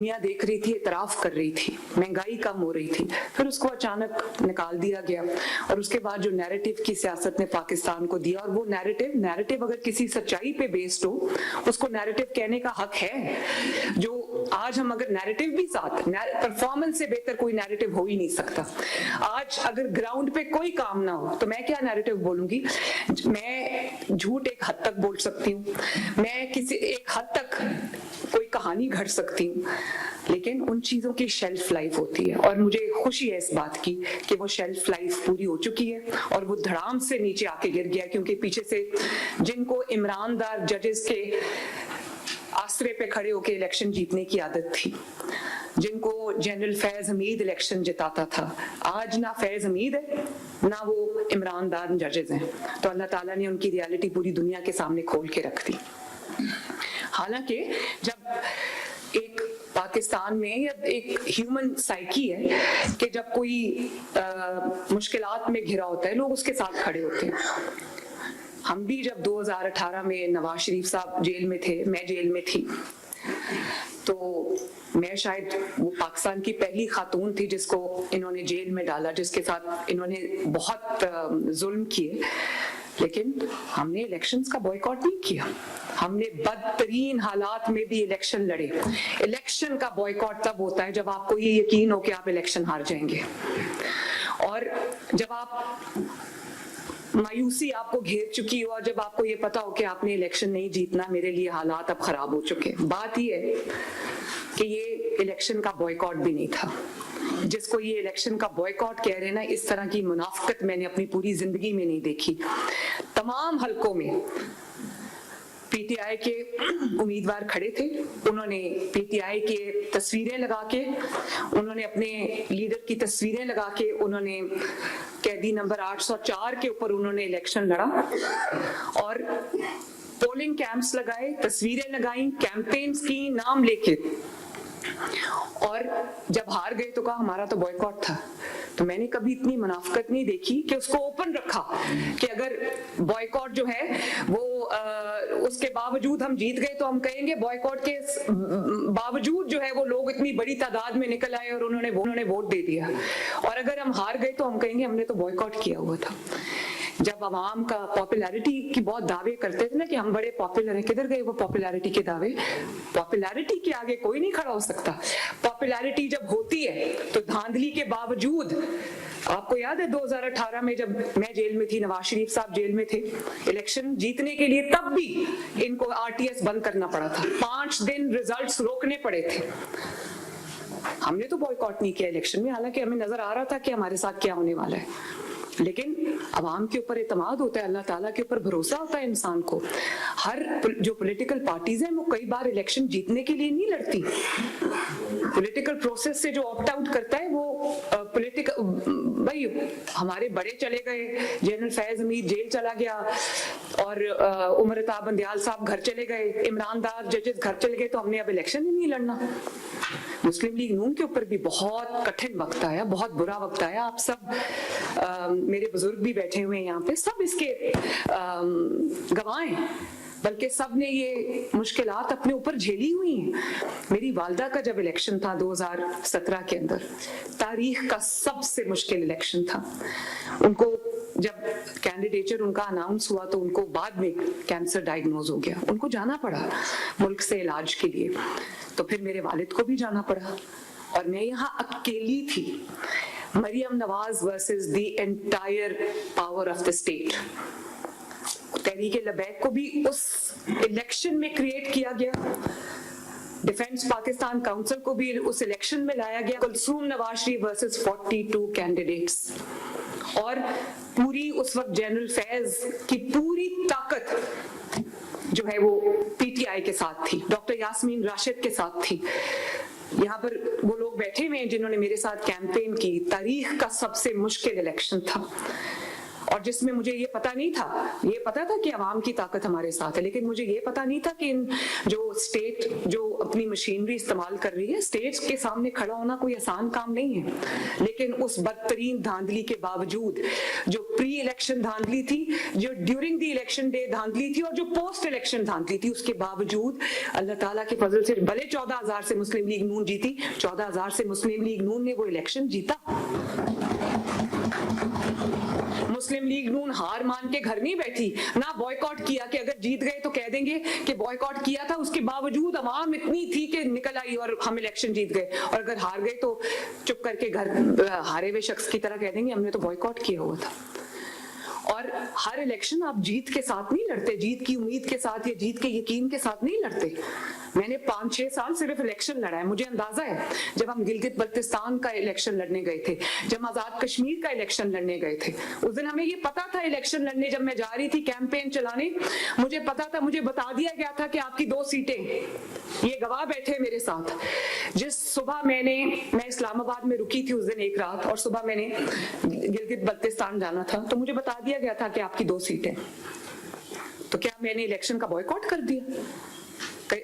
दुनिया देख रही थी, इतराफ कर रही थी, महंगाई कम हो रही थी, फिर उसको अचानक निकाल दिया गया। और उसके बाद जो नैरेटिव की सियासत ने पाकिस्तान को दिया, और वो नैरेटिव अगर किसी सच्चाई पे बेस्ड हो, उसको नैरेटिव कहने का हक है। जो आज हम अगर नैरेटिव भी साथ, परफॉर्मेंस से बेहतर कोई नैरेटिव हो ही नहीं सकता। आज अगर ग्राउंड पे कोई काम ना हो तो मैं क्या नैरेटिव बोलूंगी? मैं झूठ एक हद तक बोल सकती हूँ, मैं किसी एक हद तक कोई कहानी घड़ सकती हूँ, लेकिन उन चीजों की शेल्फ लाइफ होती है। और मुझे खुशी है इस बात की कि वो शेल्फ लाइफ पूरी हो चुकी है और वो धड़ाम से नीचे आके गिर गया, क्योंकि पीछे से जिनको ईमानदार जजेस के आसरे पे खड़े होके इलेक्शन जीतने की आदत थी, जिनको जनरल फैज हमीद इलेक्शन जिताता था, आज ना फैज हमीद है ना वो ईमानदार जजेस हैं। तो अल्लाह ताला ने उनकी रियलिटी पूरी दुनिया के सामने खोल के रख दी। हालांकि जब एक पाकिस्तान में या एक ह्यूमन साइकी है कि जब कोई मुश्किलात में घिरा होता है, लोग उसके साथ खड़े होते हैं। हम भी जब 2018 में नवाज शरीफ साहब जेल में थे, मैं जेल में थी, तो मैं शायद वो पाकिस्तान की पहली खातून थी जिसको इन्होंने जेल में डाला, जिसके साथ इन्होंने बहुत जुल्म किए, लेकिन हमने इलेक्शंस का बॉयकॉट नहीं किया। हमने बदतरीन हालात में भी इलेक्शन लड़े। इलेक्शन का बॉयकॉट तब होता है जब आपको ये यकीन हो कि आप इलेक्शन हार जाएंगे, और जब आप मायूसी आपको घेर चुकी हो, और जब आपको ये पता हो कि आपने इलेक्शन नहीं जीतना, मेरे लिए हालात अब खराब हो चुके हैं। बात ये है कि ये इलेक्शन का बॉयकॉट भी नहीं था। जिसको ये इलेक्शन का बॉयकॉट कह रहे हैं ना, इस तरह की मुनाफिकत मैंने अपनी पूरी जिंदगी में नहीं देखी। तमाम हलकों में पीटीआई के उम्मीदवार खड़े थे, उन्होंने पीटीआई के तस्वीरें लगा के, उन्होंने अपने लीडर की तस्वीरें लगा के, उन्होंने कैदी नंबर 804 के ऊपर उन्होंने इलेक्शन लड़ा और पोलिंग कैंप्स लगाए, तस्वीरें लगाई, कैंपेन्स की, नाम लेके, और जब हार गए तो कहा हमारा तो बॉयकॉट था। तो मैंने कभी इतनी मुनाफिकत नहीं देखी कि उसको ओपन रखा कि अगर बॉयकॉट जो है वो उसके बावजूद हम जीत गए तो हम कहेंगे बॉयकॉट के बावजूद जो है वो लोग इतनी बड़ी तादाद में निकल आए और उन्होंने वोट दे दिया, और अगर हम हार गए तो हम कहेंगे हमने तो बॉयकॉट किया हुआ था। जब आवाम का पॉपुलैरिटी की बहुत दावे करते थे ना कि हम बड़े पॉपुलर हैं, किधर गए वो पॉपुलैरिटी के दावे? पॉपुलैरिटी के आगे कोई नहीं खड़ा हो सकता। पॉपुलैरिटी जब होती है तो धांधली के बावजूद, आपको याद है 2018 में जब मैं जेल में थी, नवाज शरीफ साहब जेल में थे, इलेक्शन जीतने के लिए तब भी इनको आरटीएस बंद करना पड़ा था, 5 दिन रिजल्ट्स रोकने पड़े थे। हमने तो बॉयकॉट नहीं किया इलेक्शन में, हालांकि हमें नजर आ रहा था कि हमारे साथ क्या होने वाला है, लेकिन अवाम के ऊपर एतमाद होता है, अल्लाह ताला के ऊपर भरोसा होता है इंसान को। हर जो पॉलिटिकल पार्टीज हैं वो कई बार इलेक्शन जीतने के लिए नहीं लड़ती। पॉलिटिकल प्रोसेस से जो ऑप्ट आउट करता है वो पॉलिटिकल, भाई हमारे बड़े चले गए, जनरल फैज हमीद जेल चला गया और उमर अता बंदयाल साहब घर चले गए, ईमानदार जजेस घर चले गए, तो हमने अब इलेक्शन ही नहीं लड़ना। मुस्लिम लीग नून के ऊपर भी बहुत कठिन वक्त आया, बहुत बुरा वक्त आया। आप सब मेरे बुजुर्ग भी बैठे हुए हैं यहाँ पे, सब इसके गवाह हैं, बल्कि सब ने ये मुश्किलात अपने ऊपर झेली हुई हैं। मेरी वालदा का जब इलेक्शन था 2017 के अंदर, तारीख का सबसे मुश्किल इलेक्शन था। उनको जब कैंडिडेचर उनका अनाउंस हुआ तो उनको बाद में कैंसर डायग्नोज हो गया, उनको जाना पड़ा मुल्क से इलाज के लिए, तो फिर मेरे वालिद को भी जाना पड़ा और मैं यहाँ अकेली थी। Maryam Nawaz versus the entire power of the state. Tehreek Labbaik को भी उस इलेक्शन में क्रिएट किया गया, डिफेंस पाकिस्तान काउंसिल को भी उस इलेक्शन में लाया गया। कुलसूम नवाज शरीफ वर्सेस 42 कैंडिडेट्स, और पूरी उस वक्त जनरल फैज की पूरी ताकत जो है वो पीटीआई के साथ थी, डॉक्टर यास्मीन राशिद के साथ थी। यहाँ पर वो लोग बैठे हुए हैं जिन्होंने मेरे साथ कैंपेन की। तारीख का सबसे मुश्किल इलेक्शन था, और और जिसमें मुझे ये पता नहीं था, ये पता था कि अवाम की ताकत हमारे साथ है, लेकिन मुझे ये पता नहीं था कि इन जो स्टेट जो अपनी मशीनरी इस्तेमाल कर रही है, स्टेट्स के सामने खड़ा होना कोई आसान काम नहीं है। लेकिन उस बदतरीन धांधली के बावजूद, जो प्री इलेक्शन धांधली थी, जो ड्यूरिंग द इलेक्शन डे धांधली थी और जो पोस्ट इलेक्शन धांधली थी, उसके बावजूद अल्लाह ताला के फजल से भले 14,000 से मुस्लिम लीग नून जीती, 14,000 से मुस्लिम लीग नून ने वो इलेक्शन जीता। मुस्लिम लीग नून हार मान के घर नहीं बैठी, ना बॉयकॉट किया कि अगर जीत गए तो कह देंगे कि बॉयकॉट किया था। उसके बावजूद अवाम इतनी थी कि निकल आई और हम इलेक्शन जीत गए, और अगर हार गए तो चुप करके घर हारे हुए शख्स की तरह कह देंगे हमने तो बॉयकॉट किया हुआ था। और हर इलेक्शन आप जीत के साथ नहीं लड़ते, जीत की उम्मीद के साथ या जीत के यकीन के साथ नहीं लड़ते। मैंने 5-6 साल सिर्फ इलेक्शन लड़ा है, मुझे अंदाजा है जब हम गिलगित बल्तिस्तान का इलेक्शन लड़ने गए थे, जब आजाद कश्मीर का इलेक्शन लड़ने गए थे, उस दिन हमें ये पता था इलेक्शन लड़ने, जब मैं जा रही थी कैंपेन चलाने, मुझे पता था, मुझे बता दिया गया था कि आपकी 2 सीटें, ये गवाह बैठे मेरे साथ। जिस सुबह मैं इस्लामाबाद में रुकी थी उस दिन एक रात, और सुबह मैंने गिलगित बल्तिस्तान जाना था, तो मुझे बता दिया गया था कि आपकी 2 सीटें। तो क्या मैंने इलेक्शन का बॉयकॉट कर दिया?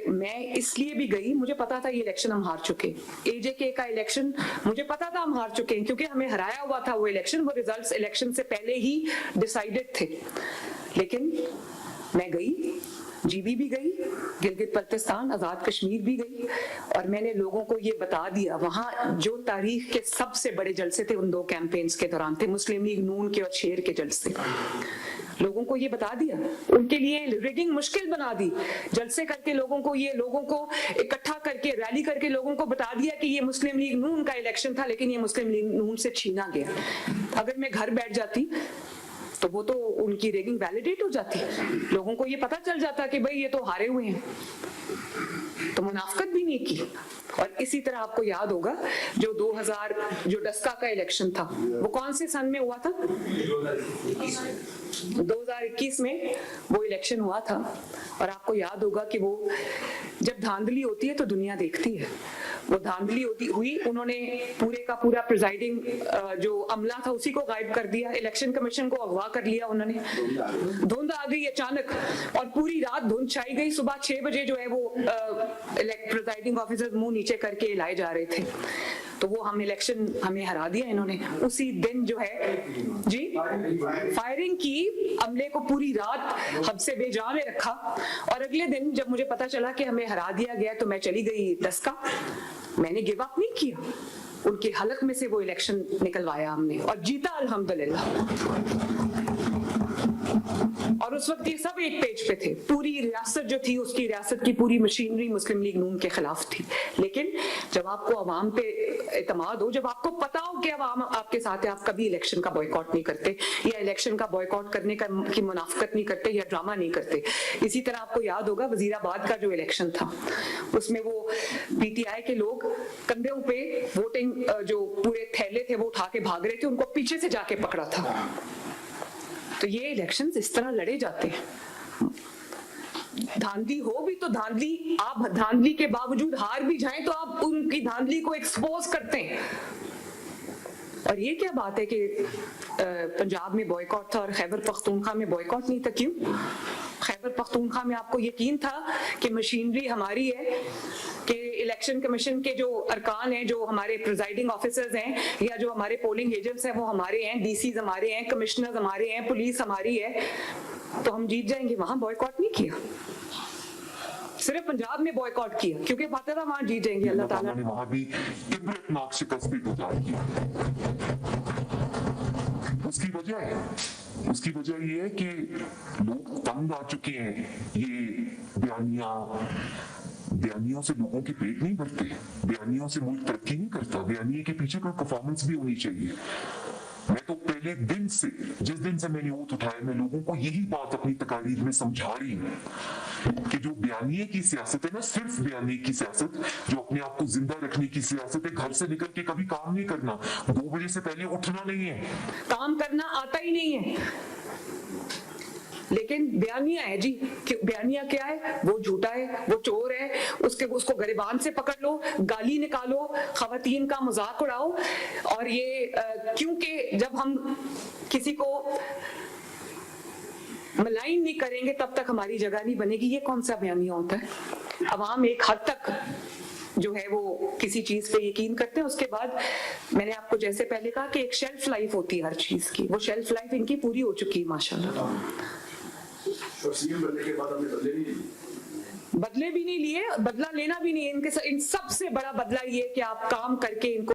मैं इसलिए भी गई, मुझे पता था ये इलेक्शन हम हार चुके, एजेके का इलेक्शन मुझे पता था हम हार चुके हैं, क्योंकि हमें हराया हुआ था वो इलेक्शन, वो रिजल्ट्स इलेक्शन से पहले ही डिसाइडेड थे। लेकिन मैं गई, जीबी भी गई, गिलगित बल्तिस्तान, आजाद कश्मीर भी गई, और मैंने लोगों को ये बता दिया, वहां जो तारीख के सबसे बड़े जलसे थे उन 2 कैंपेन्स के दौरान थे, मुस्लिम लीग नून के और शेर के जलसे। लोगों को ये बता दिया, उनके लिए रिगिंग मुश्किल बना दी, जलसे करके लोगों को इकट्ठा करके रैली करके लोगों को बता दिया कि ये मुस्लिम लीग नून का इलेक्शन था, लेकिन ये मुस्लिम लीग नून से छीना गया। अगर मैं घर बैठ जाती तो वो तो उनकी रेगिंग वैलिडेट हो जाती, लोगों को ये पता चल जाता कि भाई ये तो हारे हुए हैं, तो मुनाफकत भी नहीं की। और इसी तरह आपको याद होगा जो 2000 जो डस्का का इलेक्शन था, वो कौन से सन में हुआ था? 2021 में वो इलेक्शन हुआ था। और आपको याद होगा कि वो जब धांधली होती है तो दुनिया देखती है, वो धांधली हुई, उन्होंने पूरे का पूरा प्रिजाइडिंग जो अमला था उसी को गायब कर दिया, इलेक्शन कमीशन को अगवा कर लिया उन्होंने, धुंध आ गई अचानक और पूरी रात धुंध छाई गई, सुबह 6 बजे जो है वो प्रिजाइडिंग ऑफिसर मुंह नीचे करके लाए जा रहे थे, तो वो हमें हरा दिया इन्होंने। उसी दिन जो है जी फायरिंग की, अमले को पूरी रात हमसे बेजा में रखा, और अगले दिन जब मुझे पता चला कि हमें हरा दिया गया तो मैं चली गई डस्का। मैंने गिव अप नहीं किया, उनके हलक में से वो इलेक्शन निकलवाया हमने और जीता अल्हम्दुलिल्लाह। और उस वक्त ये सब एक पेज पे थे, पूरी रियासत जो थी उसकी रियासत की पूरी मशीनरी मुस्लिम लीग नून के खिलाफ थी। लेकिन जब आपको अवाम पे एतमाद हो, जब आपको पता हो कि अवाम आपके साथ है, आप कभी इलेक्शन का बॉयकॉट नहीं करते या इलेक्शन का बॉयकॉट करने की मुनाफकत नहीं करते या ड्रामा नहीं करते। इसी तरह आपको याद होगा वजीराबाद का जो इलेक्शन था, उसमें वो पीटीआई के लोग कंधों पे वोटिंग जो पूरे थैले थे वो उठा के भाग रहे थे, उनको पीछे से जाके पकड़ा था। तो ये इलेक्शंस इस तरह लड़े जाते हैं। धांधली हो भी तो धांधली, आप धांधली के बावजूद हार भी जाएं तो आप उनकी धांधली को एक्सपोज करते हैं। और ये क्या बात है कि पंजाब में बॉयकॉट था और खैबर पख्तूनख्वा में बॉयकॉट नहीं था? क्यों? खैबर पख्तूनख्वा में आपको यकीन था कि मशीनरी हमारी है, कि इलेक्शन कमीशन के जो अरकान हैं, जो हमारे प्रिजाइडिंग ऑफिसर्स हैं या जो हमारे पोलिंग एजेंट्स हैं वो हमारे हैं, डीसीज हमारे हैं, कमिश्नर्स हमारे हैं, पुलिस हमारी है, तो हम जीत जाएंगे। वहां बॉयकॉट नहीं किया, सिर्फ पंजाब में बॉयकॉट किया क्योंकि पता था वहां जीत जाएंगे। अल्लाह ताला ने वहां भी इबरतनाक शिकस्त भी गुजारी। उसकी वजह ये है कि लोग तंग आ चुके हैं, ये बयानियों से लोगों के पेट नहीं भरते, बयानियों से मुल्क तरक्की नहीं करता, बयानिए के पीछे कोई परफॉर्मेंस भी होनी चाहिए। मैं तो पहले दिन से, जिस दिन से मैंने ओथ उठाया, मैं लोगों को यही बात अपनी तकारीर में समझा रही हूँ कि जो बयानिए की सियासत है ना, सिर्फ बयानिए की सियासत, जो अपने आप को जिंदा रखने की सियासत है, घर से निकल के कभी काम नहीं करना, 2 बजे से पहले उठना नहीं है, काम करना आता ही नहीं है, लेकिन बयानिया है जी, बयानिया क्या है? वो झूठा है, वो चोर है, उसको गिरबान से पकड़ लो, गाली निकालो, खवातीन का मजाक उड़ाओ। और ये क्योंकि जब हम किसी को मलाइन नहीं करेंगे तब तक हमारी जगह नहीं बनेगी। ये कौन सा बयानिया होता है? अवाम एक हद तक जो है वो किसी चीज पे यकीन करते हैं, उसके बाद मैंने आपको जैसे पहले कहा कि एक शेल्फ लाइफ होती है हर चीज की, वो शेल्फ लाइफ इनकी पूरी हो चुकी है माशाल्लाह। बदले भी नहीं लिए, बदला लेना भी नहीं, इनके इन सबसे बड़ा बदला ये कि आप काम करके इनको